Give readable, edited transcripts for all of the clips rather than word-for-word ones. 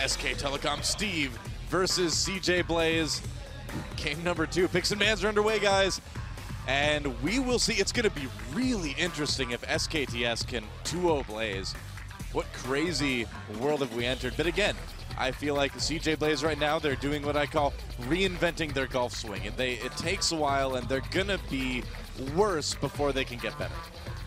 SK Telecom Steve versus CJ Blaze. Game number 2. Picks and bans are underway, guys. And we will see. It's going to be really interesting if SKTS can 2-0 Blaze. What crazy world have we entered? But again, I feel like CJ Blaze right now, they're doing what I call reinventing their golf swing. And it takes a while, and they're going to be worse before they can get better.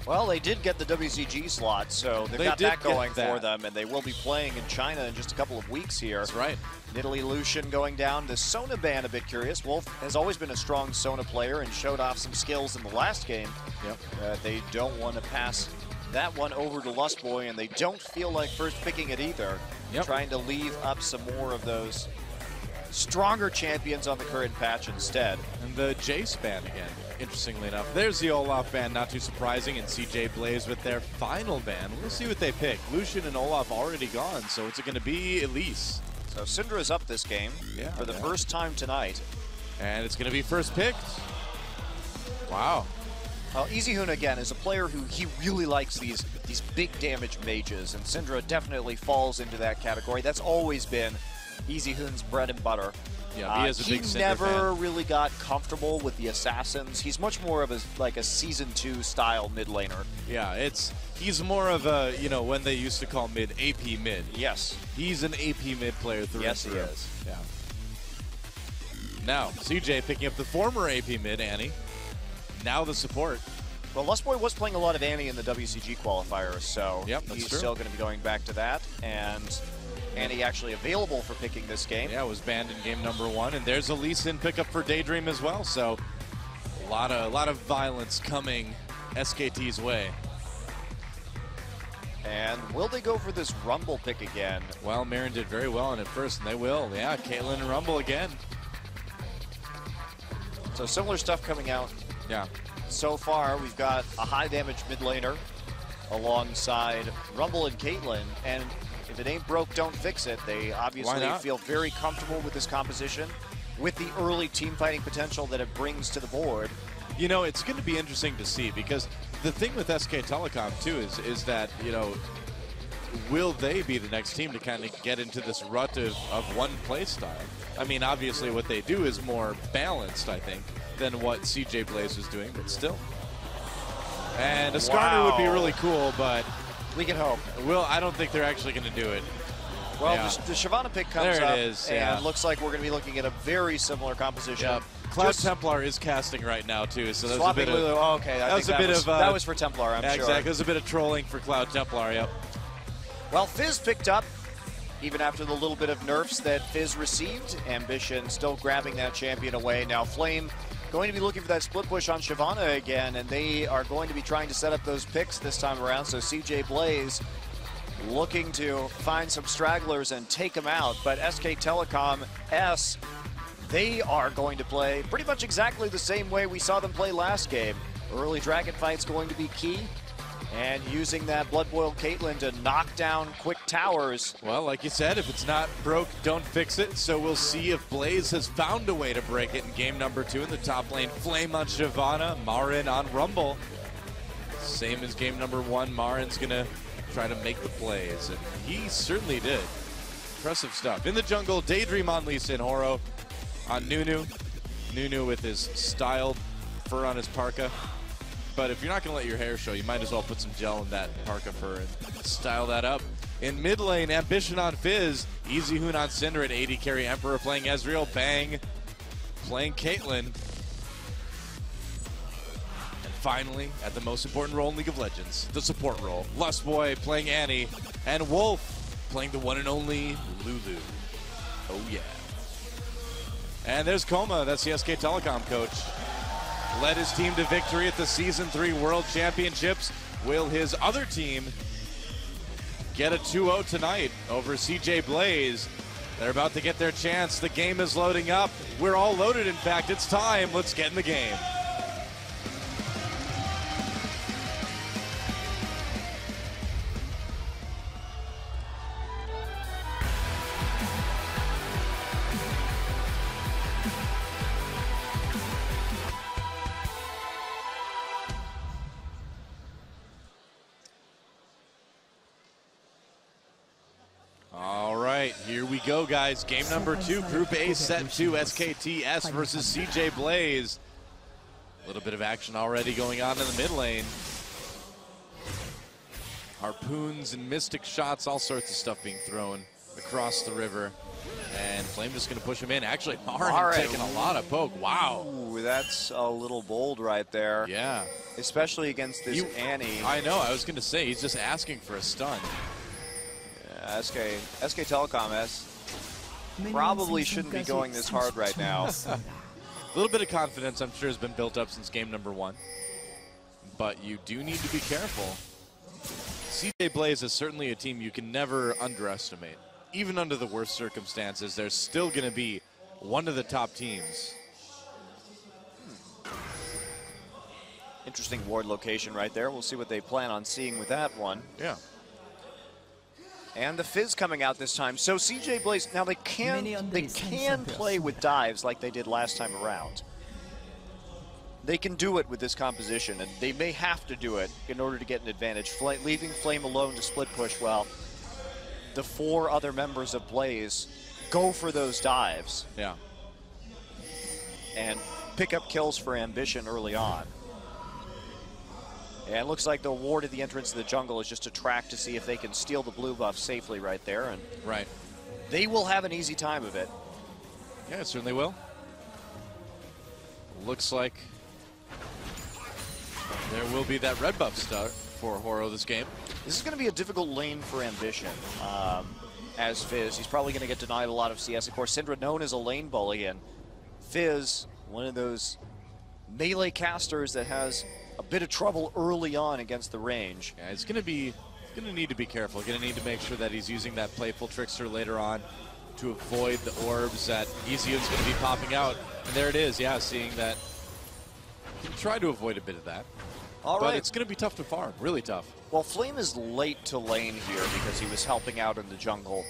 Well, they did get the WCG slot, so they've got that going for them, and they will be playing in China in just a couple of weeks here. That's right. Nidalee Lucian going down. The Sona ban a bit curious. Wolf has always been a strong Sona player and showed off some skills in the last game. Yep. They don't want to pass that one over to Lustboy, and they don't feel like first picking it either. Yep. Trying to leave up some more of those stronger champions on the current patch instead. And the Jace ban again, interestingly enough. There's the Olaf ban, not too surprising, and CJ Blaze with their final ban. We'll see what they pick. Lucian and Olaf already gone, so it's going to be Elise. So Syndra's up this game for the first time tonight. And it's going to be first picked. Wow. Well, EasyHoon again is a player who he really likes these big damage mages, and Syndra definitely falls into that category. That's always been EasyHoon's bread and butter. Yeah, he is a big Syndra never fan. really got comfortable with the assassins. He's much more of a season 2 style mid laner. Yeah, he's more of a, when they used to call mid, AP mid. Yes. He's an AP mid player through and through. Yes, he is. Yeah. Now, CJ picking up the former AP mid, Annie. Now the support. Well, Lustboy was playing a lot of Annie in the WCG qualifier, so he's still going to be going back to that. And Annie actually available for picking this game. Yeah, was banned in game number 1, and there's a Lee Sin pickup for Daydream as well. So a lot of violence coming SKT's way. And will they go for this Rumble pick again? Well, Marin did very well on it first, and they will. Yeah, Caitlyn and Rumble again. So similar stuff coming out. Yeah. So far, we've got a high damage mid laner alongside Rumble and Caitlyn, and if it ain't broke, don't fix it. They obviously feel very comfortable with this composition, with the early team fighting potential that it brings to the board. It's going to be interesting to see, because the thing with SK Telecom too is that, will they be the next team to kind of get into this rut of one play style? I mean, obviously what they do is more balanced, I think, than what CJ Blaze was doing, but still. And a Skarner would be really cool, but we can hope. I don't think they're actually going to do it. Well, the Shyvana pick comes up, and yeah. looks like we're going to be looking at a very similar composition. Yeah. Cloud Templar is casting right now too, so that's a bit of. Oh, okay, that was for Templar, I'm sure. Exactly, there's a bit of trolling for Cloud Templar. Yep. Well, Fizz picked up, even after the little bit of nerfs that Fizz received. Ambition still grabbing that champion away. Now Flame going to be looking for that split push on Shyvana again, and they are going to be trying to set up those picks this time around. So CJ Blaze looking to find some stragglers and take them out. But SK Telecom they are going to play pretty much exactly the same way we saw them play last game. Early dragon fight's going to be key, and using that Blood Boil Caitlyn to knock down quick towers. Well, like you said, if it's not broke, don't fix it. So we'll see if Blaze has found a way to break it in game number 2 in the top lane. Flame on Shyvana, Marin on Rumble. Same as game number 1, Marin's gonna try to make the plays, and he certainly did. Impressive stuff. In the jungle, Daydream on Lee Sin, Horo on Nunu. Nunu with his styled fur on his parka. But if you're not going to let your hair show, you might as well put some gel in that parka fur and style that up. In mid lane, Ambition on Fizz. EasyHoon on Syndra at 80 carry. Emperor playing Ezreal. Bang playing Caitlyn. And finally, at the most important role in League of Legends, the support role. Lustboy playing Annie. And Wolf playing the one and only Lulu. Oh yeah. And there's Coma, that's the SK Telecom coach. Led his team to victory at the Season 3 World Championships. Will his other team get a 2-0 tonight over CJ Blaze? They're about to get their chance. The game is loading up. We're all loaded, in fact. It's time. Let's get in the game. right, here we go, guys. Game number 2, Group A, Set 2, SKTS versus CJ Blaze. A little bit of action already going on in the mid lane. Harpoons and mystic shots, all sorts of stuff being thrown across the river. And Flame just going to push him in. Actually, Marin taking a lot of poke. Wow. Ooh, that's a little bold right there. Yeah. Especially against this Annie. I know, I was going to say, he's just asking for a stun. Yeah, SK Telecom probably shouldn't be going this hard right now. A little bit of confidence, I'm sure, has been built up since game number 1. But you do need to be careful. CJ Blaze is certainly a team you can never underestimate. Even under the worst circumstances, they're still going to be one of the top teams. Interesting ward location right there. We'll see what they plan on seeing with that one. Yeah. And the Fizz coming out this time. So CJ Blaze, now they can play with dives like they did last time around. They can do it with this composition, and they may have to do it in order to get an advantage. Leaving Flame alone to split push, well, the 4 other members of Blaze go for those dives. Yeah. And pick up kills for Ambition early on. And it looks like the ward at the entrance of the jungle is just to track to see if they can steal the blue buff safely right there. And right. They will have an easy time of it. Yeah, it certainly will. Looks like there will be that red buff start for Horo this game. This is going to be a difficult lane for Ambition as Fizz. He's probably going to get denied a lot of CS. Of course, Syndra known as a lane bully, and Fizz, one of those melee casters that has a bit of trouble early on against the range. Yeah, it's going to need to be careful. Going to need to make sure that he's using that playful trickster later on to avoid the orbs that Easyun's going to be popping out. And there it is, yeah, seeing that. You can try to avoid a bit of that. All right. But it's going to be tough to farm, really tough. Well, Flame is late to lane here because he was helping out in the jungle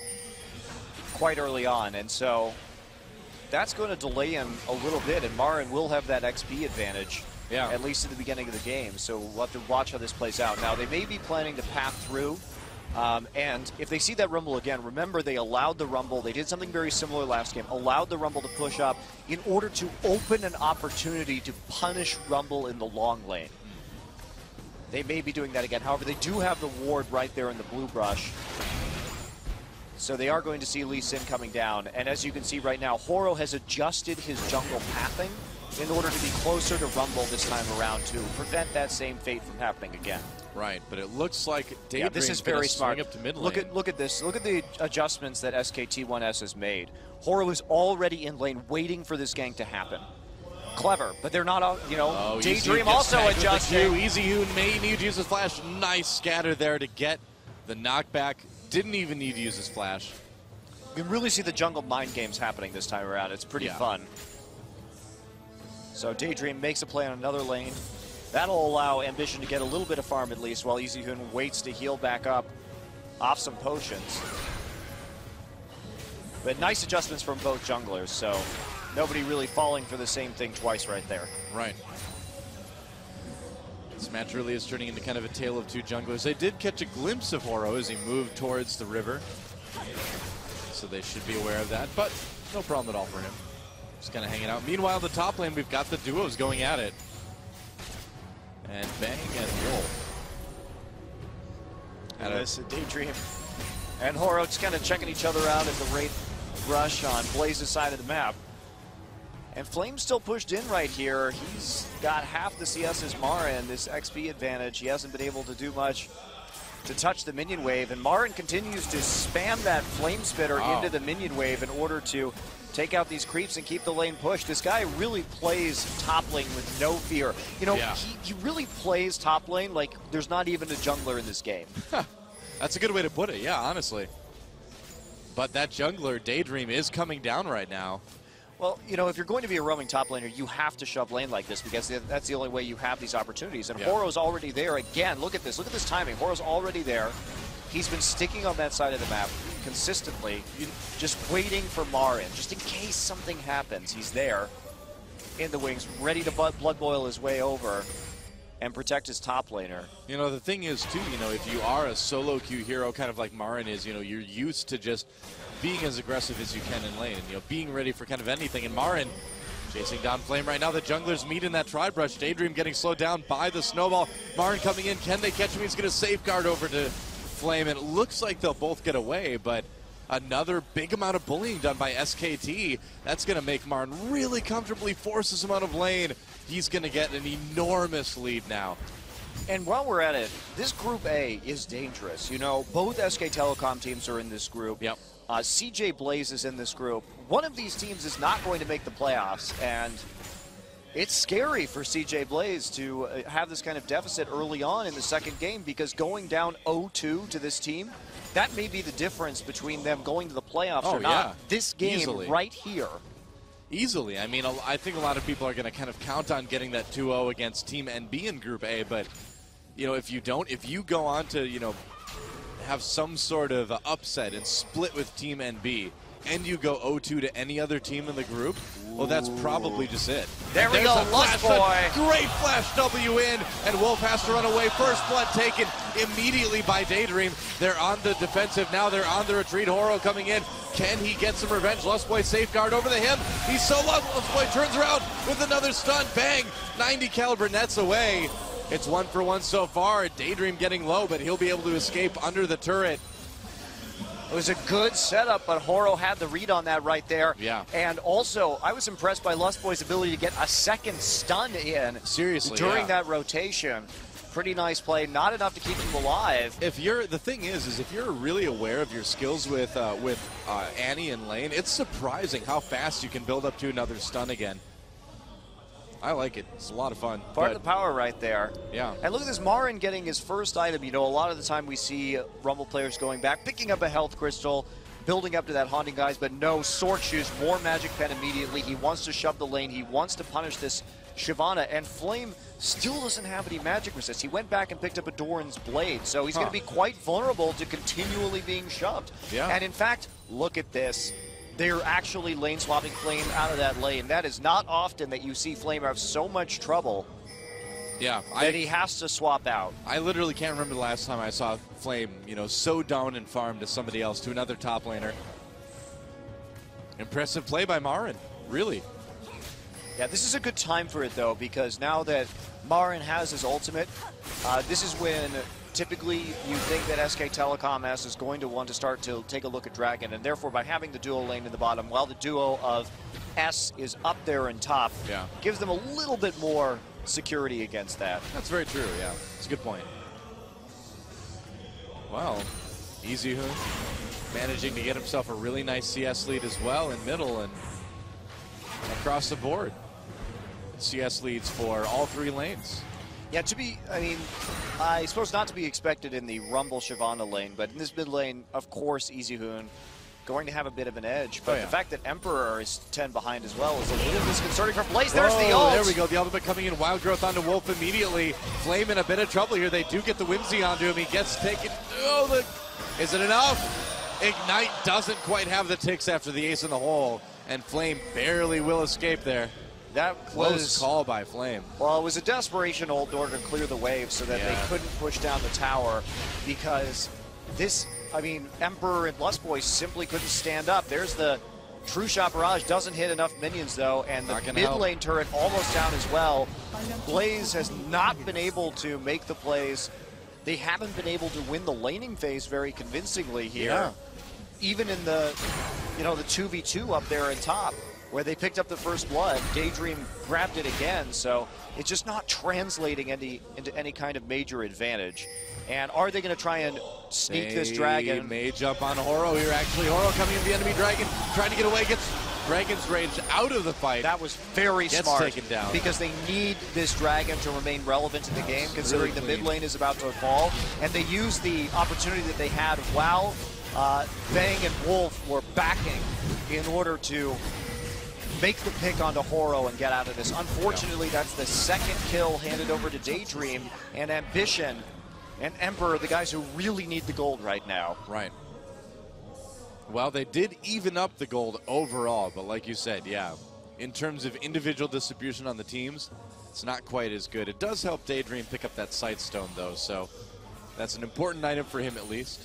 quite early on, and so that's going to delay him a little bit, and Marin will have that XP advantage, at least at the beginning of the game, so we'll have to watch how this plays out. Now, they may be planning to path through, and if they see that Rumble again, remember they allowed the Rumble, they did something very similar last game, allowed the Rumble to push up in order to open an opportunity to punish Rumble in the long lane. They may be doing that again. However, they do have the ward right there in the blue brush. So they are going to see Lee Sin coming down. And as you can see right now, Horo has adjusted his jungle pathing in order to be closer to Rumble this time around to prevent that same fate from happening again. Right, but it looks like Daydream's this is very smart. Up to mid lane. Look at this. Look at the adjustments that SKT1S has made. Horo is already in lane waiting for this gank to happen. Clever, but they're not, you know, Daydream also adjusting. Easyun may need to use his flash. Nice scatter there to get the knockback. Didn't even need to use his flash. You can really see the jungle mind games happening this time around. It's pretty fun. So Daydream makes a play on another lane. That'll allow Ambition to get a little bit of farm at least while Easyun waits to heal back up off some potions. But nice adjustments from both junglers, so nobody really falling for the same thing twice right there. Right. This match really is turning into kind of a tale of two junglers. They did catch a glimpse of Horo as he moved towards the river. So they should be aware of that, but no problem at all for him. Just kind of hanging out. Meanwhile, the top lane, we've got the duos going at it. And bang and roll. And this Daydream and Horo just kind of checking each other out at the Wraith rush on Blaze's side of the map. And Flame's still pushed in right here. He's got half the CS as Marin, this XP advantage. He hasn't been able to do much to touch the minion wave. And Marin continues to spam that Flame Spitter into the minion wave in order to take out these creeps and keep the lane pushed. This guy really plays top lane with no fear. You know, he really plays top lane like there's not even a jungler in this game. That's a good way to put it, yeah, honestly. But that jungler, Daydream, is coming down right now. Well, you know, if you're going to be a roaming top laner, you have to shove lane like this because that's the only way you have these opportunities. And Horo's already there again. Look at this. Look at this timing. Horo's already there. He's been sticking on that side of the map consistently, just waiting for Marin, just in case something happens. He's there in the wings, ready to blood boil his way over. and protect his top laner. You know, the thing is, too, you know, if you are a solo queue hero, kind of like Marin is, you know, you're used to just being as aggressive as you can in lane, and, you know, being ready for kind of anything. And Marin chasing down Flame right now. The junglers meet in that tri-brush. Daydream getting slowed down by the snowball. Marin coming in. Can they catch him? He's going to safeguard over to Flame, and it looks like they'll both get away, but another big amount of bullying done by SKT. That's going to make Marin really comfortably forces him out of lane. He's going to get an enormous lead now. And while we're at it, this Group A is dangerous. You know, both SK Telecom teams are in this group. Yep. CJ Blaze is in this group. One of these teams is not going to make the playoffs, and it's scary for CJ Blaze to have this kind of deficit early on in the second game, because going down 0-2 to this team, that may be the difference between them going to the playoffs or not. This game easily. Right here. Easily. I mean, I think a lot of people are going to kind of count on getting that 2-0 against Team NB in Group A, but, you know, if you don't, if you go on to, you know, have some sort of upset and split with Team NB, and you go 0-2 to any other team in the group, well, that's probably just it. There we go, Lust Boy. Great flash W in, and Wolf has to run away. First blood taken immediately by Daydream. They're on the defensive now. They're on the retreat. Horo coming in. Can he get some revenge? Lust Boy safeguard over to him. He's so low. Lust Boy turns around with another stun. Bang! 90 caliber nets away. It's 1-for-1 so far. Daydream getting low, but he'll be able to escape under the turret. It was a good setup, but Horo had the read on that right there. Yeah. And also, I was impressed by Lust Boy's ability to get a second stun in. Seriously, during that rotation. Pretty nice play. Not enough to keep him alive. If you're, the thing is if you're really aware of your skills with Annie in lane, it's surprising how fast you can build up to another stun again. I like it. It's a lot of fun. Part of the power right there. Yeah. And look at this, Marin getting his first item. You know, a lot of the time we see Rumble players going back, picking up a health crystal, building up to that Haunting Guys, but no, Sword Shoes, more Magic Pen immediately. He wants to shove the lane. He wants to punish this Shyvana, and Flame still doesn't have any magic resist. He went back and picked up a Doran's Blade, so he's going to be quite vulnerable to continually being shoved. Yeah. And in fact, look at this. They're actually lane swapping Flame out of that lane. That is not often that you see Flame have so much trouble that he has to swap out. I literally can't remember the last time I saw Flame, you know, so down and farm to somebody else, to another top laner. Impressive play by Marin, really. Yeah, this is a good time for it, though, because now that Marin has his ultimate, this is when typically you think that SK Telecom S is going to want to start to take a look at Dragon, and therefore by having the duo lane in the bottom, while the duo of S is up there in top, gives them a little bit more security against that. That's very true, yeah. It's a good point. Well, Easy Hoon managing to get himself a really nice CS lead as well in middle and across the board. CS leads for all three lanes. Yeah, I suppose not to be expected in the Rumble Shyvana lane, but in this mid lane, of course, Easy Hoon going to have a bit of an edge. But the fact that Emperor is 10 behind as well is a little disconcerting for Blaze. There's the ult. There we go. The ultimate coming in. Wild Growth onto Wolf immediately. Flame in a bit of trouble here. They do get the Whimsy onto him. He gets taken. Oh, is it enough? Ignite doesn't quite have the ticks after the ace in the hole, and Flame barely will escape there. That close call by Flame. Well, it was a desperation ult in order to clear the wave so that they couldn't push down the tower, because this, Emperor and Lust Boy simply couldn't stand up. There's the True Shot Barrage, doesn't hit enough minions though, and the mid lane turret almost down as well. Blaze has not been able to make the plays. They haven't been able to win the laning phase very convincingly here. Yeah. Even in the, the 2v2 up there in top, where they picked up the first blood, Daydream grabbed it again, so it's just not translating into any kind of major advantage. And are they going to try and sneak this dragon? May jump on Horo here, actually. Horo coming in the enemy dragon, trying to get away, gets Dragon's Rage out of the fight. That was very smart, taken down. Because they need this dragon to remain relevant in the game, considering the mid lane is about to fall. And they used the opportunity that they had while Bang and Wolf were backing in order to make the pick onto Horo and get out of this. Unfortunately, that's the second kill handed over to Daydream, and Ambition and Emperor, the guys who really need the gold right now. Right. Well, they did even up the gold overall, but like you said, in terms of individual distribution on the teams, It's not quite as good. It does help Daydream pick up that Sight Stone, though, so that's an important item for him at least.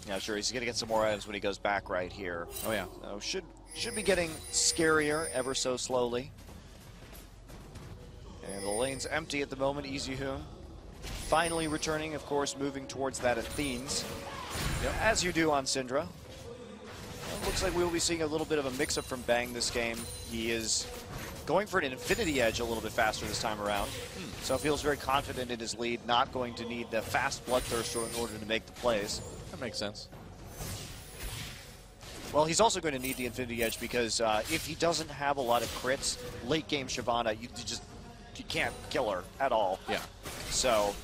Yeah, sure. He's going to get some more items when he goes back right here. Oh, yeah. So should be getting scarier ever so slowly. And the lane's empty at the moment. Easyhoon finally returning, of course, moving towards that Athene's. Yep. As you do on Syndra. It looks like we'll be seeing a little bit of a mix-up from Bang this game. He is going for an Infinity Edge a little bit faster this time around. So feels very confident in his lead, not going to need the fast Bloodthirster in order to make the plays. That makes sense. Well, he's also going to need the Infinity Edge because if he doesn't have a lot of crits, late game Shyvana, you can't kill her at all. Yeah. So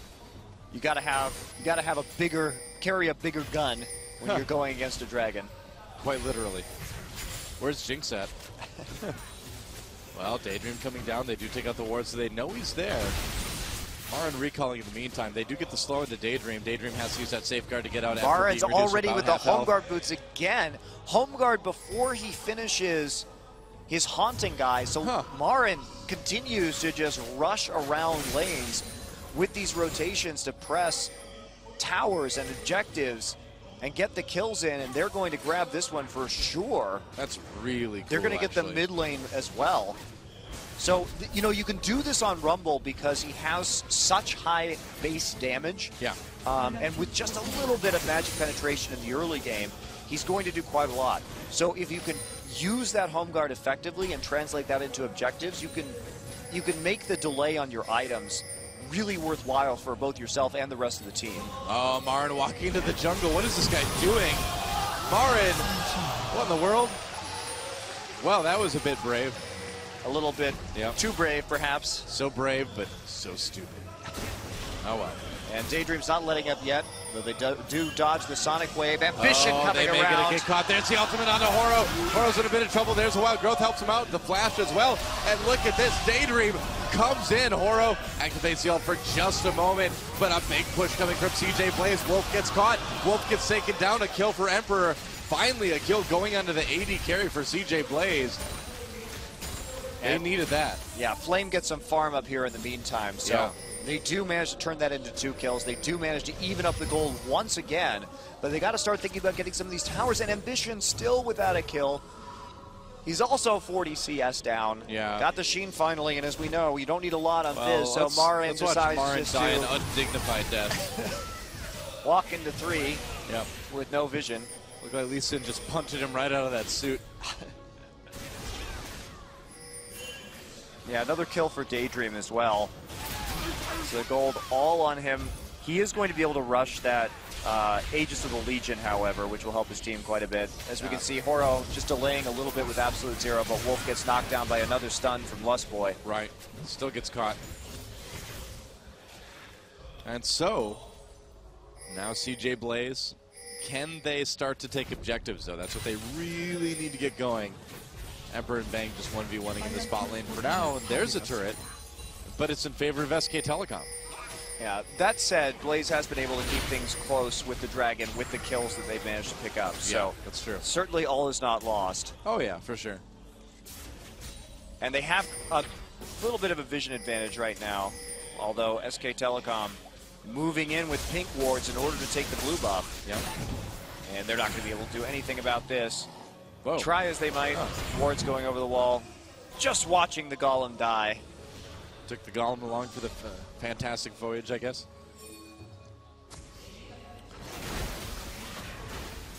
you gotta have carry a bigger gun when you're going against a dragon. Quite literally. Where's Jinx at? Well, Daydream coming down. They do take out the ward, so they know he's there. Marin recalling in the meantime. They do get the slow into Daydream. Daydream has to use that safeguard to get out. Marin's already with the home guard boots again. Home guard before he finishes his haunting guy. So Marin continues to just rush around lanes with these rotations to press towers and objectives and get the kills in, and they're going to grab this one for sure. That's really cool. They're going to get the mid lane as well. So, you know, you can do this on Rumble because he has such high base damage. Yeah. And with just a little bit of magic penetration in the early game, he's going to do quite a lot. So if you can use that home guard effectively and translate that into objectives, you can make the delay on your items really worthwhile for both yourself and the rest of the team. Oh, Marin walking into the jungle. What is this guy doing? Marin, what in the world? Well, that was a bit brave. A little bit too brave, perhaps. So brave, but so stupid. Oh, well. And Daydream's not letting up yet, though they do dodge the Sonic Wave. Ambition coming around. They may get caught there. It's the ultimate onto Horo. Horo's in a bit of trouble. There's a Wild Growth, helps him out. The flash as well. And look at this. Daydream comes in. Horo activates the ult for just a moment, but a big push coming from CJ Blaze. Wolf gets caught. Wolf gets taken down. A kill for Emperor. Finally a kill going onto the AD carry for CJ Blaze. They needed that. Yeah, Flame gets some farm up here in the meantime. So they do manage to turn that into 2 kills. They do manage to even up the gold once again. But they got to start thinking about getting some of these towers. And Ambition still without a kill. He's also 40 CS down. Yeah. Got the Sheen finally. And as we know, you don't need a lot on Fizz. So Marin decides die an undignified death. Walk into 3 with no vision. Look like Lee Sin just punted him right out of that suit. Yeah, another kill for Daydream as well. So the gold all on him. He is going to be able to rush that Aegis of the Legion, however, which will help his team quite a bit. As we can see, Horo just delaying a little bit with Absolute Zero, but Wolf gets knocked down by another stun from Lustboy. Right. Still gets caught. And so, now CJ Blaze. Can they start to take objectives, though? That's what they really need to get going. Emperor and Bang just 1v1ing in the spot lane for now. There's a turret, but it's in favor of SK Telecom. Yeah, that said, Blaze has been able to keep things close with the Dragon, with the kills that they've managed to pick up. So that's true. Certainly all is not lost. Oh yeah, for sure. And they have a little bit of a vision advantage right now, although SK Telecom moving in with pink wards in order to take the blue buff. Yep. And they're not going to be able to do anything about this. Whoa. Try as they might, wards going over the wall. Just watching the Golem die. Took the Golem along for the fantastic voyage, I guess.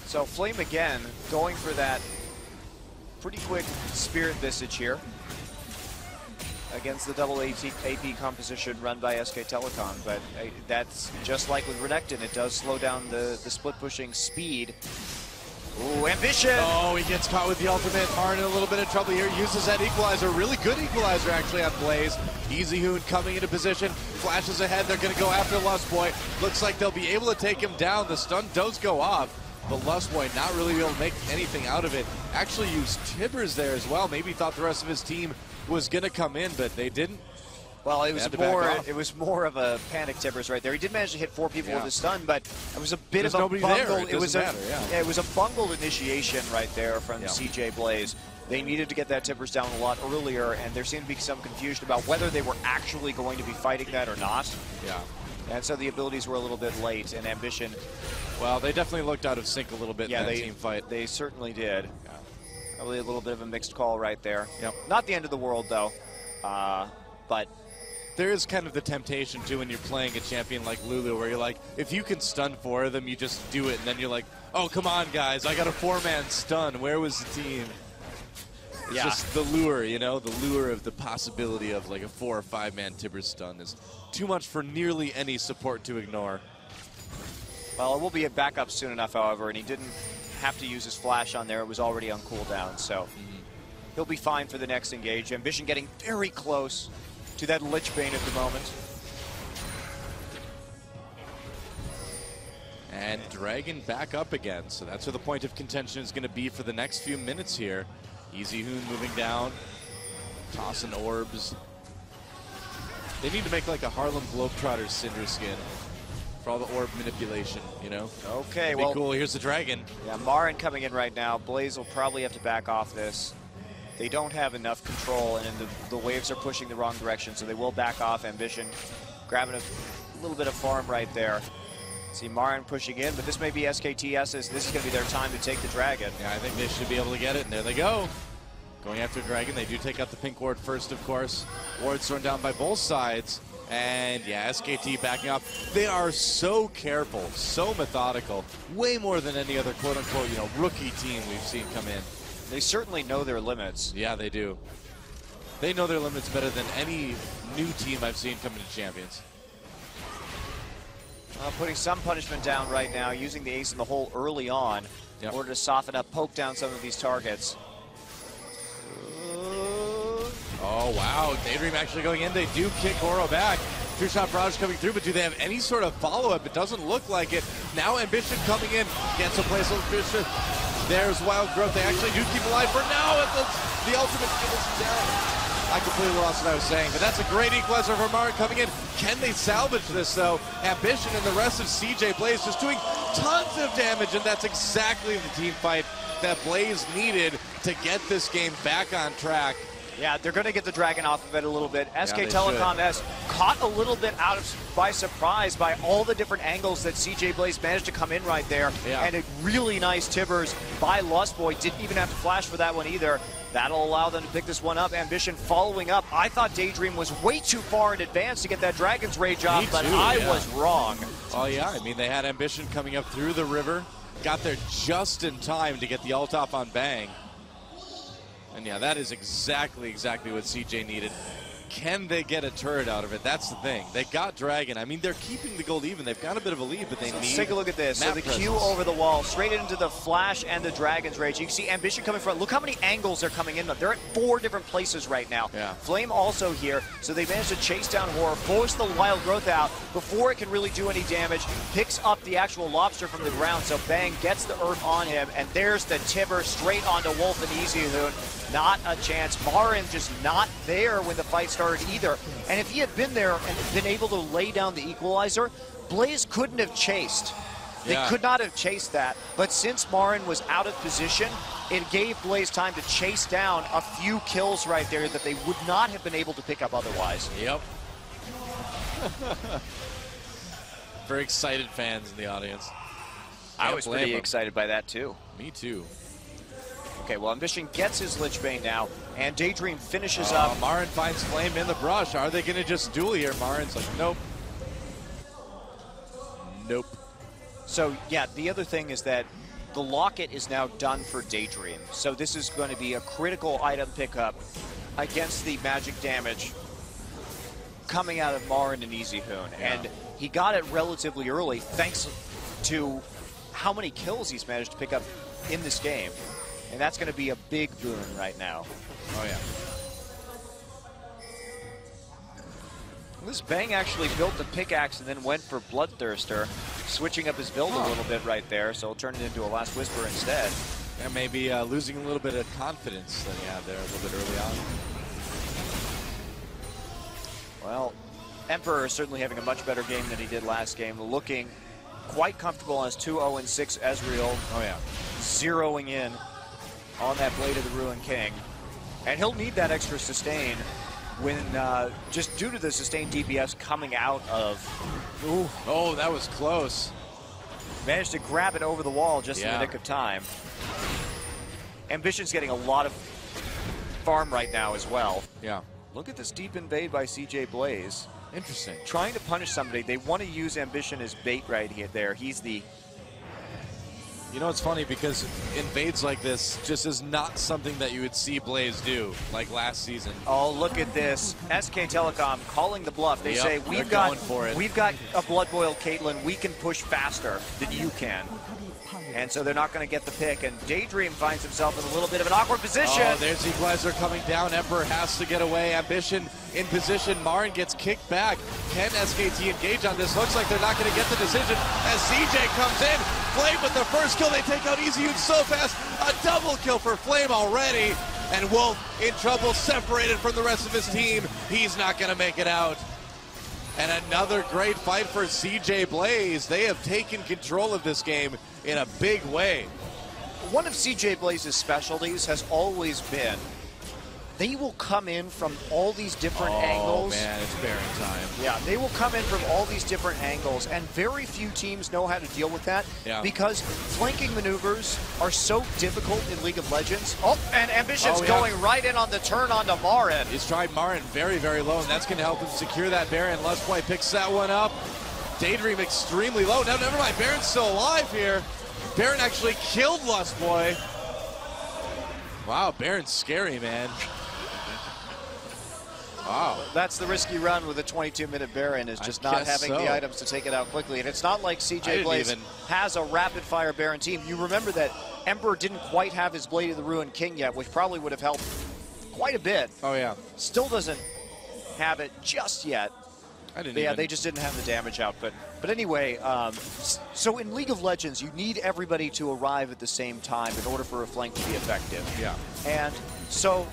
So Flame again, going for that pretty quick Spirit Visage here against the double AP composition run by SK Telecom. But that's just like with Renekton, it does slow down the split pushing speed. Ooh, Ambition! Oh, he gets caught with the ultimate. Marin in a little bit of trouble here. Uses that equalizer. Really good equalizer, actually, on Blaze. Easyhoon coming into position. Flashes ahead. They're going to go after Lustboy. Looks like they'll be able to take him down. The stun does go off, but Lustboy not really able to make anything out of it. Actually used Tibbers there as well. Maybe thought the rest of his team was going to come in, but they didn't. Well, it was more of a panic Tibbers right there. He did manage to hit 4 people with a stun, but it was a bit of a bungled. It was a bungled initiation right there from CJ Blaze. They needed to get that tippers down a lot earlier, and there seemed to be some confusion about whether they were actually going to be fighting that or not. Yeah. And so the abilities were a little bit late, and Ambition... Well, they definitely looked out of sync a little bit in that team fight. They certainly did. Yeah. Probably a little bit of a mixed call right there. Yep. Not the end of the world, though. But there is kind of the temptation, too, when you're playing a champion like Lulu, where you're like, if you can stun 4 of them, you just do it, and then you're like, oh, come on, guys, I got a 4-man stun. Where was the team? It's just the lure, you know, the lure of the possibility of like a 4 or 5-man Tibbers stun is too much for nearly any support to ignore. Well, it will be a backup soon enough, however, and he didn't have to use his flash on there. It was already on cooldown, so he'll be fine for the next engage. Ambition getting very close to that Lich Bane at the moment. And Dragon back up again, so that's where the point of contention is going to be for the next few minutes here. Easy Hoon moving down, tossing orbs. They need to make like a Harlem Globetrotters Cinder skin for all the orb manipulation, you know? Okay, well, cool. Here's the Dragon. Yeah, Marin coming in right now. Blaze will probably have to back off this. They don't have enough control, and the waves are pushing the wrong direction, so they will back off. Ambition grabbing a little bit of farm right there. See Marin pushing in, but this may be SKTS's. This is going to be their time to take the Dragon. Yeah, I think they should be able to get it, and there they go. Going after Dragon. They do take out the pink ward first, of course. Ward's thrown down by both sides. And yeah, SKT backing up. They are so careful, so methodical, way more than any other quote-unquote, you know, rookie team we've seen come in. They certainly know their limits. Yeah, they do. They know their limits better than any new team I've seen come into Champions. Putting some punishment down right now, using the ace in the hole early on in order to soften up, poke down some of these targets. Oh, wow. Daydream actually going in. They do kick Goro back. Two-shot barrage coming through, but do they have any sort of follow-up? It doesn't look like it. Now Ambition coming in. Gets a place on Ambition. There's Wild Growth. They actually do keep alive for now. The ultimate kills down. I completely lost what I was saying, but that's a great equalizer for Marin coming in. Can they salvage this, though? Ambition and the rest of CJ Blaze just doing tons of damage, and that's exactly the team fight that Blaze needed to get this game back on track. Yeah, they're going to get the Dragon off of it a little bit. SK Telecom has caught a little bit by surprise by all the different angles that CJ Blaze managed to come in right there. Yeah. And a really nice Tibbers by Lustboy. Didn't even have to flash for that one either. That'll allow them to pick this one up. Ambition following up. I thought Daydream was way too far in advance to get that Dragon's Rage off, but I was wrong. Oh, yeah. I mean, they had Ambition coming up through the river. Got there just in time to get the ult off on Bang. And yeah, that is exactly what CJ needed. Can they get a turret out of it? That's the thing. They got Dragon. I mean, they're keeping the gold even. They've got a bit of a lead, but they need. Let's take a look at this. So the Q over the wall, straight into the Flash and the Dragon's Rage. You can see Ambition coming from. Look how many angles they're coming in. They're at 4 different places right now. Yeah. Flame also here, so they managed to chase down Horror, force the Wild Growth out before it can really do any damage. Picks up the actual Lobster from the ground, so Bang gets the Earth on him, and there's the Tibber straight onto Wolf and Easy Hoon. Not a chance. Marin just not there when the fight started either. And if he had been there and been able to lay down the equalizer, Blaze couldn't have chased. They could not have chased that. But since Marin was out of position, it gave Blaze time to chase down a few kills right there that they would not have been able to pick up otherwise. Yep. Very excited fans in the audience. I was pretty excited by that too. Me too. Okay, well, Ambition gets his Lich Bane now, and Daydream finishes up. Marin finds Flame in the brush. Are they going to just duel here? Marin's like, nope. Nope. So, yeah, the other thing is that the Locket is now done for Daydream. So this is going to be a critical item pickup against the magic damage coming out of Marin and Easy Hoon. Yeah. And he got it relatively early thanks to how many kills he's managed to pick up in this game. And that's going to be a big boon right now. Oh, yeah. This Bang actually built the pickaxe and then went for Bloodthirster, switching up his build a little bit right there, so he'll turn it into a Last Whisper instead. And maybe losing a little bit of confidence that he had there a little bit early on. Well, Emperor is certainly having a much better game than he did last game, looking quite comfortable on his 2-0-6 Ezreal. Oh, yeah. Zeroing in on that Blade of the Ruined King. And he'll need that extra sustain when, just due to the sustained DPS coming out of... Ooh. Oh, that was close. Managed to grab it over the wall just in the nick of time. Ambition's getting a lot of farm right now as well. Yeah. Look at this deep invade by CJ Blaze. Interesting. Trying to punish somebody. They want to use Ambition as bait right here. There, he's the... You know, it's funny because invades like this just is not something that you would see Blaze do like last season. Oh, look at this. SK Telecom calling the bluff. They say, we've got a blood-boiled Caitlyn. We can push faster than you can. And so they're not going to get the pick. And Daydream finds himself in a little bit of an awkward position. Oh, there's Equalizer coming down. Emperor has to get away. Ambition in position. Marin gets kicked back. Can SKT engage on this? Looks like they're not going to get the decision as CJ comes in. Flame with the first kill. They take out EasyU so fast. A double kill for Flame already. And Wolf in trouble, separated from the rest of his team. He's not going to make it out. And another great fight for CJ Blaze. They have taken control of this game in a big way. One of CJ Blaze's specialties has always been they will come in from all these different angles. Oh man, it's Baron time. Yeah, they will come in from all these different angles, and very few teams know how to deal with that because flanking maneuvers are so difficult in League of Legends. Oh, and Ambition's going right in on the turn onto Marin. He's tried Marin very, very low, and that's going to help him secure that Baron. Lustboy picks that one up. Daydream extremely low. No, never mind. Baron's still alive here. Baron actually killed Lustboy. Wow, Baron's scary, man. Wow. That's the risky run with a 22-minute Baron, is just not having the items to take it out quickly. And it's not like CJ Blaze has a rapid-fire Baron team. You remember that Emperor didn't quite have his Blade of the Ruined King yet, which probably would have helped quite a bit. Oh, yeah. Still doesn't have it just yet. They just didn't have the damage output. But anyway, so in League of Legends, you need everybody to arrive at the same time in order for a flank to be effective. Yeah. And so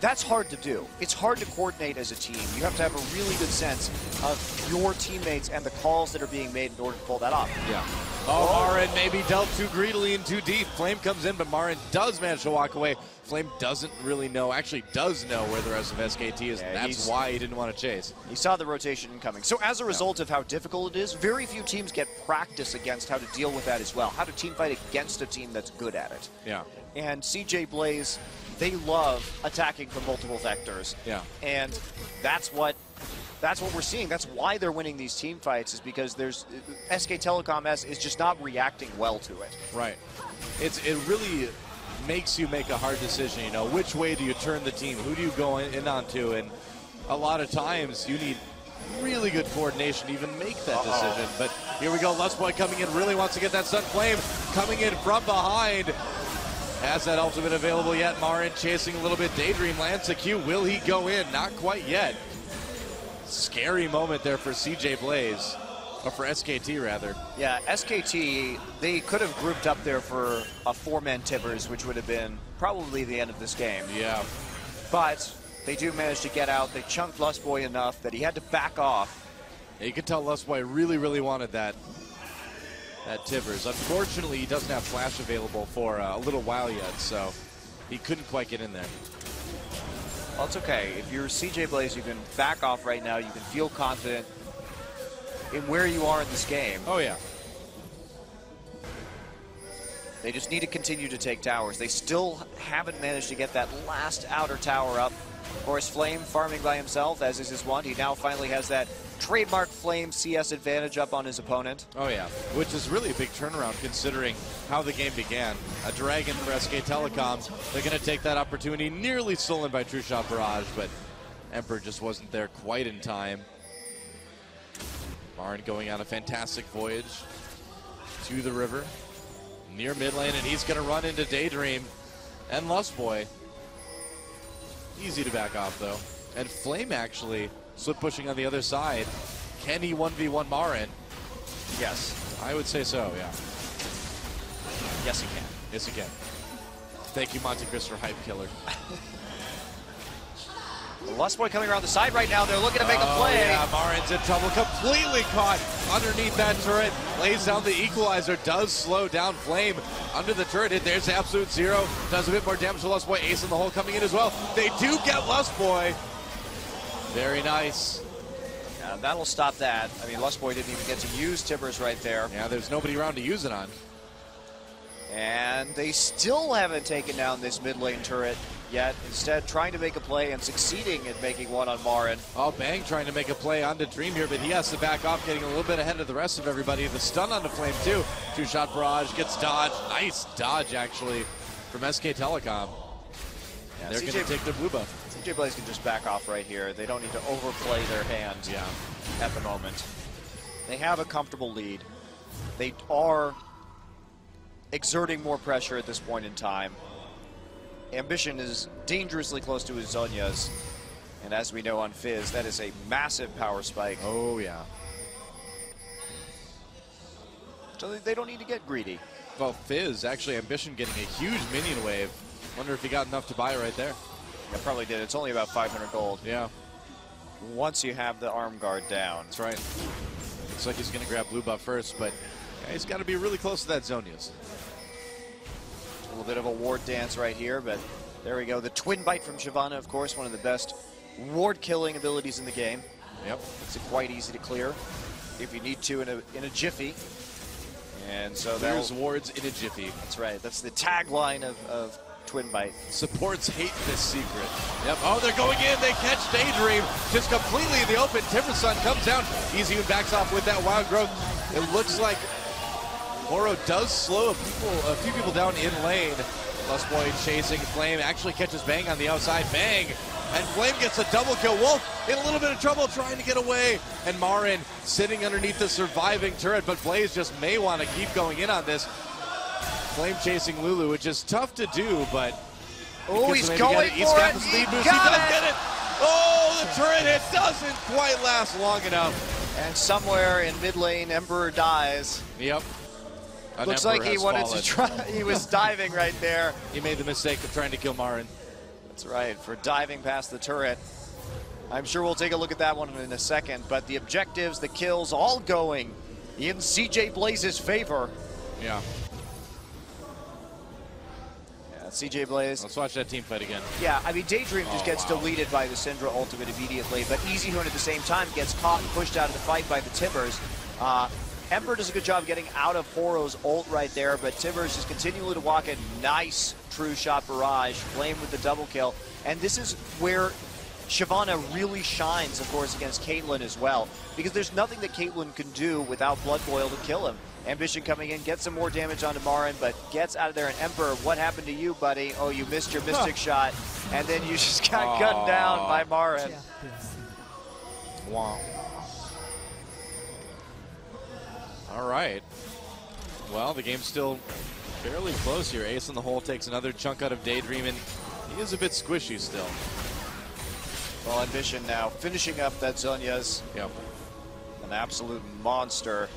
that's hard to do. It's hard to coordinate as a team. You have to have a really good sense of your teammates and the calls that are being made in order to pull that off. Yeah. Oh, Marin maybe dealt too greedily and too deep. Flame comes in, but Marin does manage to walk away. Flame doesn't really know, actually does know where the rest of SKT is, and that's why he didn't want to chase. He saw the rotation coming. So as a result of how difficult it is, very few teams get practice against how to deal with that as well, how to team fight against a team that's good at it. Yeah. And CJ Blaze, they love attacking from multiple vectors. Yeah. And that's what we're seeing. That's why they're winning these team fights, is because SK Telecom S is just not reacting well to it. Right. It really makes you make a hard decision, you know, which way do you turn the team? Who do you go in onto? And a lot of times you need really good coordination to even make that decision. But here we go, Lustboy coming in, really wants to get that Sun Flame, coming in from behind. Has that ultimate available yet? Marin chasing a little bit. Daydream lands a Q. Will he go in? Not quite yet. Scary moment there for CJ Blaze. Or for SKT, rather. Yeah, SKT, they could have grouped up there for a 4-man Tibbers, which would have been probably the end of this game. Yeah. But they do manage to get out. They chunked Lustboy enough that he had to back off. Yeah, you could tell Lustboy really, really wanted that Tibbers. Unfortunately, he doesn't have flash available for a little while yet, so he couldn't quite get in there. Well, it's okay. If you're CJ Blaze, you can back off right now. You can feel confident in where you are in this game. Oh, yeah. They just need to continue to take towers. They still haven't managed to get that last outer tower up. Of course, Flame farming by himself, as is his wont. He now finally has that trademark Flame CS advantage up on his opponent. Oh, yeah. Which is really a big turnaround considering how the game began. A Dragon for SK Telecom. They're going to take that opportunity, nearly stolen by True Shot Barrage, but Emperor just wasn't there quite in time. Marin going on a fantastic voyage to the river, near mid lane, and he's going to run into Daydream and Lustboy. Easy to back off, though. And Flame actually slip pushing on the other side. Can he 1v1 Marin? Yes. I would say so, yeah. Yes, he can. Yes, he can. Thank you, Monte Cristo Hype Killer. Lustboy coming around the side right now. They're looking to make a play. Yeah, Marin's in trouble. Completely caught underneath that turret. Lays down the equalizer. Does slow down Flame under the turret. There's Absolute Zero. Does a bit more damage to Lustboy. Ace in the hole coming in as well. They do get Lustboy. Very nice. Yeah, that'll stop that. I mean, Lustboy didn't even get to use Timbers right there. Yeah, there's nobody around to use it on. And they still haven't taken down this mid lane turret yet. Instead, trying to make a play and succeeding at making one on Marin. Oh, Bang trying to make a play onto Dream here, but he has to back off, getting a little bit ahead of the rest of everybody. The stun onto Flame, too. Two-shot barrage, gets dodged. Nice dodge, actually, from SK Telecom. Yeah, they're going to take their blue buff. CJ Blaze can just back off right here. They don't need to overplay their hand at the moment. They have a comfortable lead. They are exerting more pressure at this point in time. Ambition is dangerously close to his Zhonya's, and as we know on Fizz, that is a massive power spike. Oh, yeah. So they don't need to get greedy. Well, Fizz, actually, Ambition getting a huge minion wave. Wonder if he got enough to buy right there. Yeah, probably did. It's only about 500 gold. Yeah. Once you have the arm guard down. That's right. Looks like he's going to grab blue buff first, but yeah, he's got to be really close to that Zhonya's. A little bit of a ward dance right here, but there we go. The twin bite from Shyvana, of course, one of the best ward killing abilities in the game. Yep. Makes it quite easy to clear if you need to in a jiffy. And so there's wards in a jiffy. That's right. That's the tagline of Twin Bite. Supports hate this secret. Yep. Oh, they're going in. They catch Daydream just completely in the open. Timbersun comes down. Easy and backs off with that wild growth. It looks like Oro does slow a few people down in lane. Lustboy chasing Flame. Actually catches Bang on the outside. Bang! And Flame gets a double kill. Wolf in a little bit of trouble trying to get away. And Marin sitting underneath the surviving turret. But Blaze just may want to keep going in on this. Flame chasing Lulu, which is tough to do, but... Oh, he's going for it! He's got the speed boost. He does get it! Oh, the turret hit doesn't quite last long enough. And somewhere in mid lane, Emperor dies. Yep. Looks like he wanted to try. He was diving right there. He made the mistake of trying to kill Marin. That's right, for diving past the turret. I'm sure we'll take a look at that one in a second, but the objectives, the kills, all going in CJ Blaze's favor. Yeah. CJ Blaze. Let's watch that team fight again. Yeah, I mean, Daydream just gets deleted by the Syndra ultimate immediately, but Easyhoon at the same time gets caught and pushed out of the fight by the Timbers. Emperor does a good job getting out of Horo's ult right there, but Timbers just continually to walk in. Nice true shot barrage. Flame with the double kill. And this is where Shyvana really shines, of course, against Caitlyn as well, because there's nothing that Caitlyn can do without Blood Boil to kill him. Ambition coming in, gets some more damage onto Marin, but gets out of there. And Emperor, what happened to you, buddy? Oh, you missed your Mystic shot, and then you just got gunned down by Marin. Wow. All right. Well, the game's still fairly close here. Ace in the hole takes another chunk out of Daydream, and he is a bit squishy still. Well, Ambition now finishing up that Zhonya's. Yep. An absolute monster.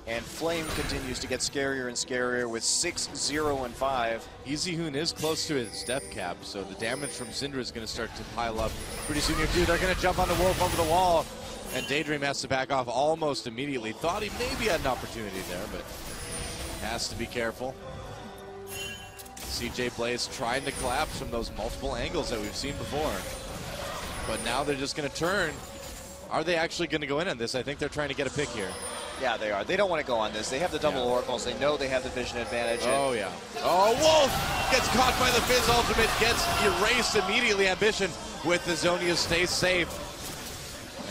And Flame continues to get scarier and scarier with 6, 0, and 5. Easyhoon is close to his death cap, so the damage from Syndra is going to start to pile up pretty soon here, too. They're going to jump on the Wolf over the wall, and Daydream has to back off almost immediately. Thought he maybe had an opportunity there, but has to be careful. CJ Blaze trying to collapse from those multiple angles that we've seen before. But now they're just going to turn. Are they actually going to go in on this? I think they're trying to get a pick here. Yeah, they are. They don't want to go on this. They have the double oracles. They know they have the vision advantage. Oh, yeah. Oh, Wolf gets caught by the Fizz ultimate, gets erased immediately. Ambition with the Zhonya's stays safe.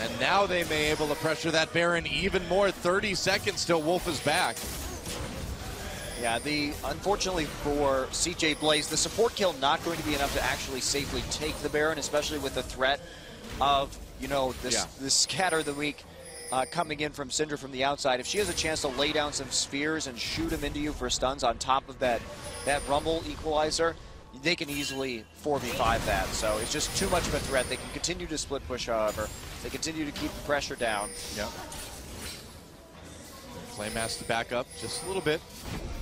And now they may be able to pressure that Baron even more. 30 seconds till Wolf is back. Yeah, unfortunately for CJ Blaze, the support kill not going to be enough to actually safely take the Baron, especially with the threat of, you know, this scatter of the week coming in from Syndra from the outside. If she has a chance to lay down some spheres and shoot them into you for stuns on top of that Rumble equalizer, they can easily 4v5 that. So it's just too much of a threat. They can continue to split push, however. They continue to keep the pressure down. Yep. Flame has to back up just a little bit.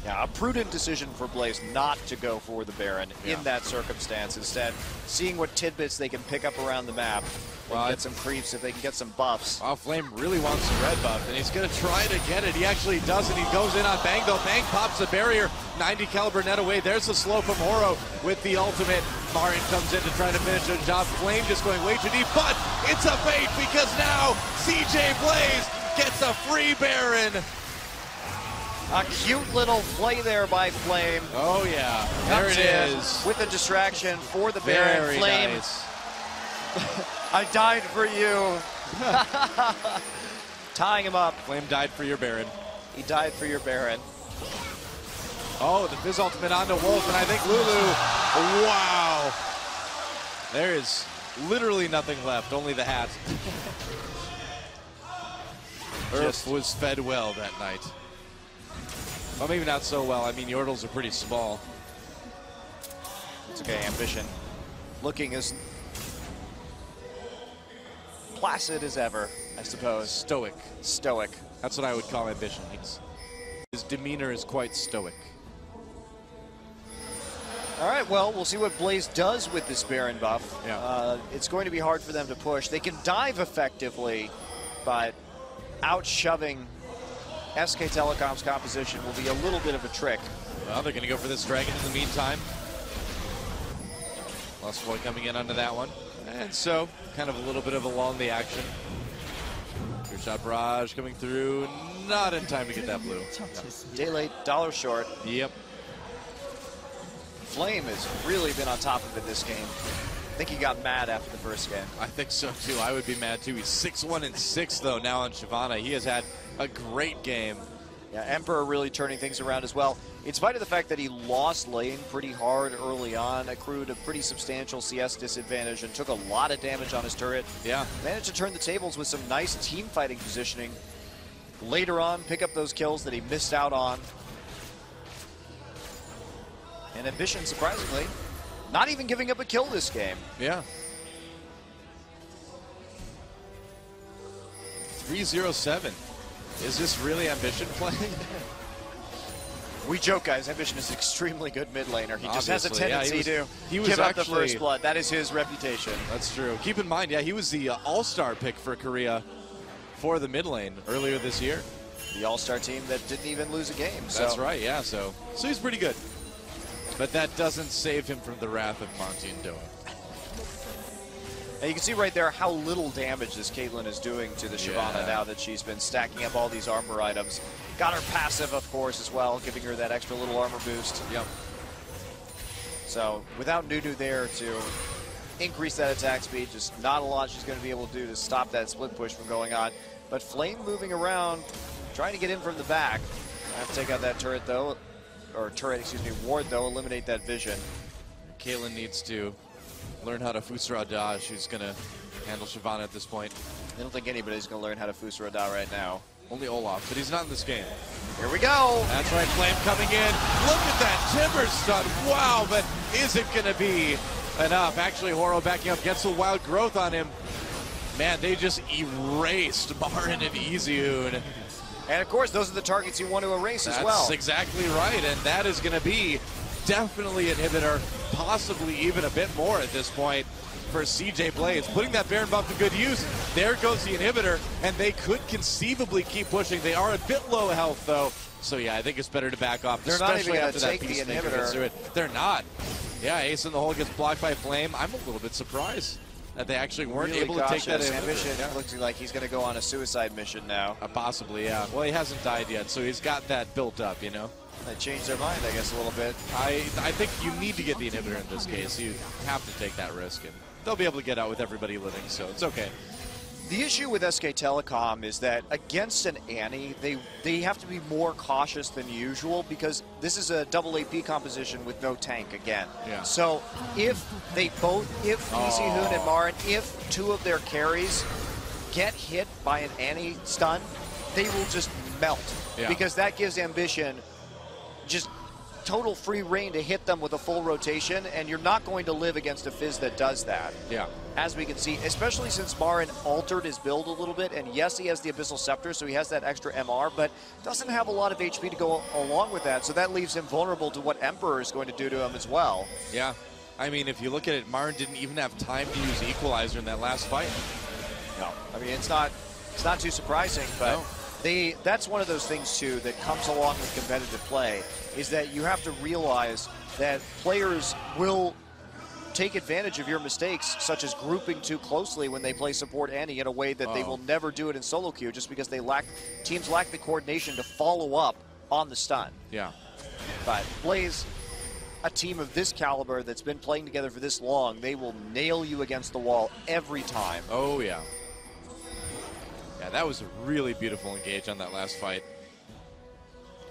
Yeah, a prudent decision for Blaze not to go for the Baron in that circumstance. Instead, seeing what tidbits they can pick up around the map. Well, get some creeps if they can get some buffs. Well, Flame really wants the red buff, and he's going to try to get it. He actually does, and he goes in on Bang, though. Bang pops the barrier. 90 caliber net away. There's the slow from Horo with the ultimate. Marin comes in to try to finish the job. Flame just going way too deep, but it's a bait because now CJ Blaze gets a free Baron. A cute little play there by Flame. Oh, yeah. There it is. With the distraction for the Baron. Very Flame. Nice. I died for you. Tying him up. Flame died for your Baron. He died for your Baron. Oh, the Fizz ultimate onto Wolf, and I think Lulu. Wow. There is literally nothing left, only the hat. Earth was fed well that night. Well, maybe not so well. I mean, Yordles are pretty small. It's okay, Ambition. Looking as placid as ever, I suppose. Stoic. Stoic. That's what I would call Ambition. His demeanor is quite stoic. All right, well, we'll see what Blaze does with this Baron buff. Yeah. It's going to be hard for them to push. They can dive effectively, but out-shoving SK Telecom's composition will be a little bit of a trick. Well, they're going to go for this dragon in the meantime. Lost Boy coming in onto that one. And so, kind of a little bit of a lull in the action. Good shot barrage coming through. Not in time to get that blue. No. Day late, dollar short. Yep. Flame has really been on top of it this game. I think he got mad after the first game. I think so too. I would be mad too. He's 6-1-6 though now on Shyvana. He has had a great game. Yeah, Emperor really turning things around as well. In spite of the fact that he lost lane pretty hard early on, accrued a pretty substantial CS disadvantage and took a lot of damage on his turret. Yeah. Managed to turn the tables with some nice team fighting positioning. Later on, pick up those kills that he missed out on. And Ambition, surprisingly, not even giving up a kill this game. Yeah. 307. Is this really Ambition playing? We joke, guys. Ambition is an extremely good mid laner. He just has a tendency to give up the first blood. That is his reputation. That's true. Keep in mind, yeah, he was the all-star pick for Korea for the mid lane earlier this year. The all-star team that didn't even lose a game. That's right, yeah. So he's pretty good. But that doesn't save him from the wrath of Monty and Doa. And you can see right there how little damage this Caitlyn is doing to the Shyvana now that she's been stacking up all these armor items. Got her passive, of course, as well, giving her that extra little armor boost. Yep. So without Nunu there to increase that attack speed, just not a lot she's going to be able to do to stop that split push from going on. But Flame moving around, trying to get in from the back. I have to take out that turret, though. Or turret, excuse me, ward, though, eliminate that vision. Caitlyn needs to learn how to Fusara dodge. She's going to handle Shyvana at this point. I don't think anybody's going to learn how to Fusara da right now. Only Olaf, but he's not in this game. Here we go. That's right, Flame coming in. Look at that Timber stun. Wow, but is it going to be enough? Actually, Horo backing up, gets the wild growth on him. Man, they just erased Marin and Iziun. And of course, those are the targets you want to erase as well. That's exactly right, and that is going to be definitely an inhibitor, possibly even a bit more at this point for CJ Blaze. Putting that Baron buff to good use. There goes the inhibitor, and they could conceivably keep pushing. They are a bit low health, though. So yeah, I think it's better to back off. They're not even going to take the inhibitor. They're not. Yeah, Ace in the hole gets blocked by Flame. I'm a little bit surprised that they actually weren't really able to take that inhibitor. Ambition looks like he's going to go on a suicide mission now. Possibly, yeah. Well, he hasn't died yet, so he's got that built up, you know? They changed their mind, I guess, a little bit. I think you need to get the inhibitor in this case. You have to take that risk, and they'll be able to get out with everybody living, so it's okay. The issue with SK Telecom is that against an Annie, they have to be more cautious than usual because this is a double AP composition with no tank again. Yeah. So if Iziun and Marin, if two of their carries get hit by an Annie stun, they will just melt because that gives Ambition just total free reign to hit them with a full rotation, and you're not going to live against a Fizz that does that. Yeah. As we can see, especially since Marin altered his build a little bit, and yes, he has the Abyssal Scepter, so he has that extra MR, but doesn't have a lot of HP to go along with that, so that leaves him vulnerable to what Emperor is going to do to him as well. Yeah. I mean, if you look at it, Marin didn't even have time to use Equalizer in that last fight. No. I mean, it's not too surprising, but that's one of those things, too, that comes along with competitive play, is that you have to realize that players will take advantage of your mistakes, such as grouping too closely when they play support Annie in a way that they will never do it in solo queue, just because teams lack the coordination to follow up on the stun. Yeah. But Blaze, a team of this caliber that's been playing together for this long, they will nail you against the wall every time. Oh, yeah. Yeah, that was a really beautiful engage on that last fight.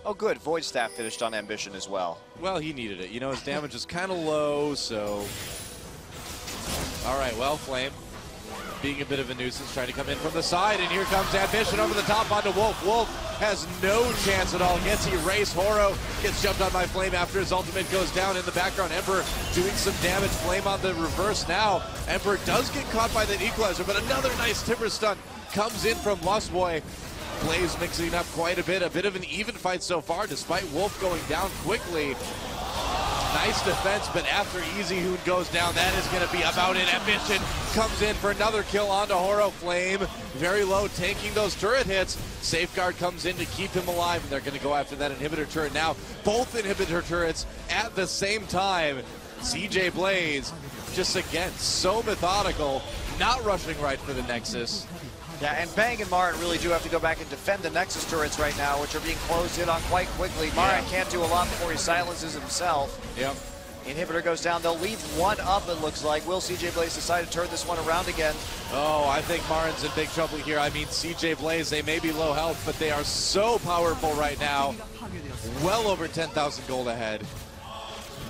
Oh, good. Void Staff finished on Ambition as well. Well, he needed it. You know, his damage is kind of low, so... All right, well, Flame being a bit of a nuisance, trying to come in from the side, and here comes Ambition over the top onto Wolf. Wolf has no chance at all. Gets erased. Horo gets jumped on by Flame after his ultimate goes down. In the background, Emperor doing some damage. Flame on the reverse now. Emperor does get caught by that Equalizer, but another nice timber stun comes in from Lustboy. Blaze mixing up quite a bit of an even fight so far, despite Wolf going down quickly. Nice defense, but after EasyHoon goes down, that is going to be about it. Ambition comes in for another kill onto Horo. Flame very low, tanking those turret hits. Safeguard comes in to keep him alive, and they're going to go after that inhibitor turret now. Both inhibitor turrets at the same time. CJ Blaze, just again, so methodical, not rushing right for the Nexus. Yeah, and Bang and Marin really do have to go back and defend the Nexus turrets right now, which are being closed in on quite quickly. Marin can't do a lot before he silences himself. Yep. Inhibitor goes down. They'll leave one up, it looks like. Will CJ Blaze decide to turn this one around again? Oh, I think Marin's in big trouble here. I mean, CJ Blaze, they may be low health, but they are so powerful right now. Well over 10,000 gold ahead.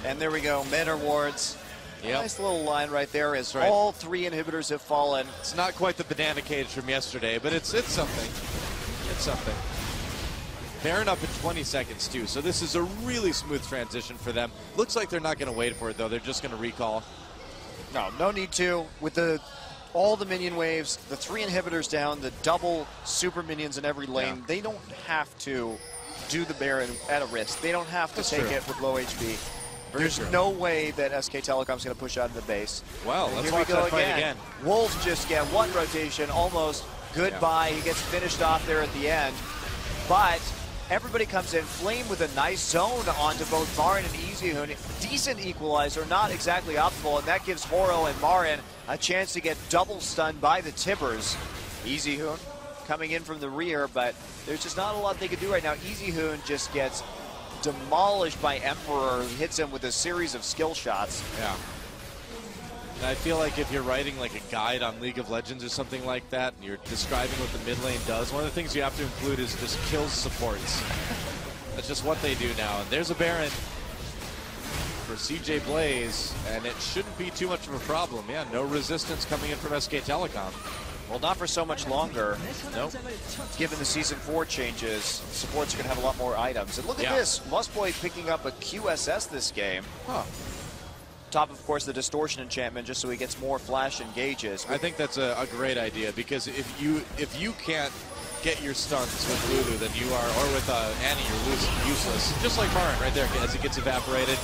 And there we go, Menor wards. Yep. Nice little line right there as all three inhibitors have fallen. It's not quite the banana cage from yesterday, but it's something. It's something. Baron up in 20 seconds too, so this is a really smooth transition for them. Looks like they're not going to wait for it though. They're just going to recall. No need to. With all the minion waves, the 3 inhibitors down, the double super minions in every lane, they don't have to do the Baron at a risk. They don't have to take it with low HP. There's no way that SK Telecom's going to push out of the base. Well, let's watch that fight again. Wolves just get one rotation, almost goodbye. He gets finished off there at the end. But everybody comes in. Flame with a nice zone onto both Marin and EasyHoon. Decent equalizer, not exactly optimal, and that gives Horo and Marin a chance to get double stunned by the Tibbers. EasyHoon coming in from the rear, but there's just not a lot they can do right now. EasyHoon just gets demolished by Emperor, who hits him with a series of skill shots. Yeah. And I feel like if you're writing like a guide on League of Legends or something like that, and you're describing what the mid lane does, one of the things you have to include is just kills supports. That's just what they do now. And there's a Baron for CJ Blaze, and it shouldn't be too much of a problem. Yeah, no resistance coming in from SK Telecom. Well, not for so much longer. Nope. Given the Season 4 changes, supports are going to have a lot more items. And look at this. Lustboy picking up a QSS this game. Huh. Top, of course, the Distortion enchantment, just so he gets more flash engages. I think that's a great idea, because if you can't get your stuns with Lulu, then you are, or with Annie, you're useless. Just like Marin right there as he gets evaporated.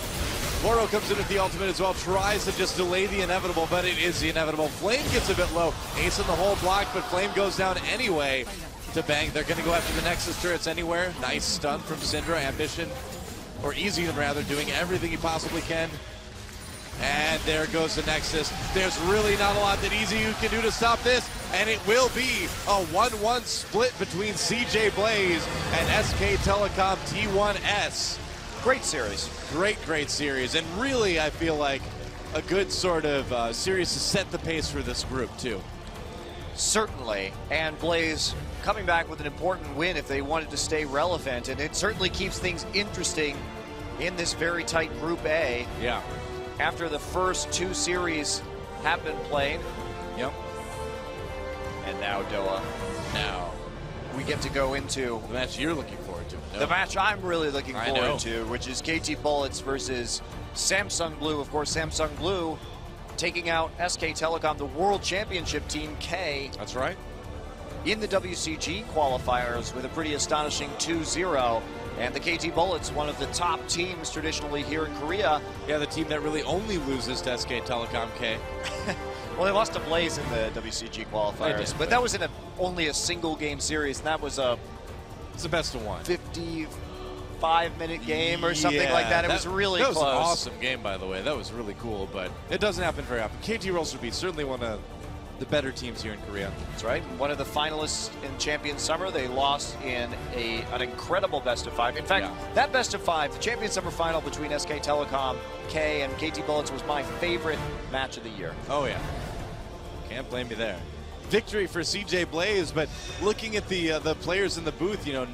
Horo comes in with the ultimate as well, tries to just delay the inevitable, but it is the inevitable. Flame gets a bit low, ace in the whole block, but Flame goes down anyway to Bang. They're going to go after the Nexus turrets anywhere. Nice stun from Syndra. Ambition, or EasyHoon rather, doing everything he possibly can. And there goes the Nexus. There's really not a lot that EasyHoon can do to stop this, and it will be a 1-1 split between CJ Blaze and SK Telecom T1S. Great series. Great series. And really, I feel like a good sort of series to set the pace for this group, too. Certainly. And Blaze coming back with an important win if they wanted to stay relevant. And it certainly keeps things interesting in this very tight Group A. Yeah. After the first 2 series have been played. Yep. And now, Doa. Now we get to go into the match you're looking forward forward to. No. The match I'm really looking I forward know. to, which is KT Bullets versus Samsung Blue. Of course, Samsung Blue taking out SK Telecom, the World Championship Team K. That's right. In the WCG qualifiers with a pretty astonishing 2-0. And the KT Bullets, one of the top teams traditionally here in Korea. Yeah, the team that really only loses to SK Telecom K. Well, they lost to Blaze in the WCG qualifiers, but that was in only a single game series, and that was a It's the best of one. 55-minute game or something like that. It was really close. That was close. an awesome game, by the way. That was really cool, but it doesn't happen very often. KT Rolls would be certainly one of the better teams here in Korea. That's right. One of the finalists in Champion Summer. They lost in an incredible best-of-5. In fact, that best-of-5, the Champion Summer final between SK Telecom K and KT Bullets was my favorite match of the year. Oh, yeah. Can't blame me there. Victory for CJ Blaze, but looking at the players in the booth, you know,